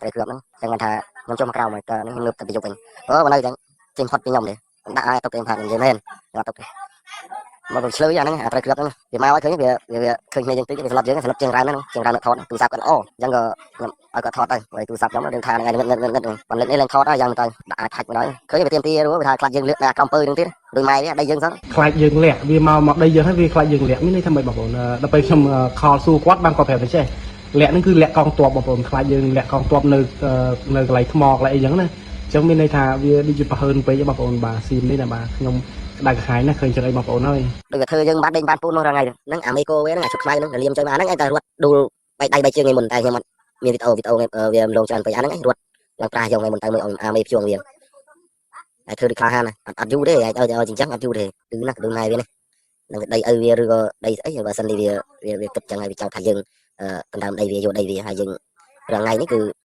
phải cướp nó chẳng hạn thà nhóm cho mà cao mà nó ngược tập dục mình ở đây chẳng trên phật cái nhom này đã ai tập tiền phạt gì men là tập mà còn chơi nó phải cướp nó vì mau thấy việc khơi nghe tiếng cái lập trường ra nó trường ra nó thọt từ sạp cái ô chẳng ngờ ở cái thọt đây vậy từ sạp giống nó đường thang này ngân còn lên thọt đó dần tay đã thạch vào đó khơi về tiền tia đúng không thà khăn dương lượt là camper đứng tiết đôi mai đây dương đó ខ្លាចយើងលាក់វាមកដីយើងហើយវាខ្លាចយើងលាក់មានន័យថាមិនបងប្អូនដល់ពេលខ្ញុំខលសួរគាត់បានគាត់ប្រាប់តែចេះលាក់ហ្នឹងគឺលាក់កងទ័ពបងប្អូនខ្លាចយើងលាក់កងទ័ពនៅកន្លែងថ្មកន្លែងអីចឹងណាអញ្ចឹងមានន័យថាវាដូចជាប្រហើនពេកបងប្អូនបាទស៊ីមនេះណាបាទខ្ញុំក្តៅក្រហាយណាស់ឃើញចឹងអីបងប្អូនហើយដូចធ្វើយើងបានដេញបានពូននោះរាល់ថ្ងៃហ្នឹងអាមេកូវាហ្នឹងអាឈុតខ្មៅហ្នឹងលៀមchơi màហ្នឹងឯងតែរត់ដួល3 ជើងថ្ងៃមុនតែខ្ញុំអត់មានវីដេអូវាលងច្រើនពេកអាហ្នឹងឯងរត់ឡើងប្រាស់យកថ្ងៃមុនទៅមើលអាមេភ្ជួងវាហើយធ្វើដូចខ្លាហានអត់យូរទេឲ្យចិញ្ចឹមអត់យូរទេគឺណាដូចថ្ងៃវានេះនឹងដីឪវាឬក៏ដីស្អីបើសិននេះវាគិតចឹងហើយវាចង់ថាយើងដណ្ដើមដីវាយកដីវាហើយយើងរាល់ថ្ងៃនេះគឺ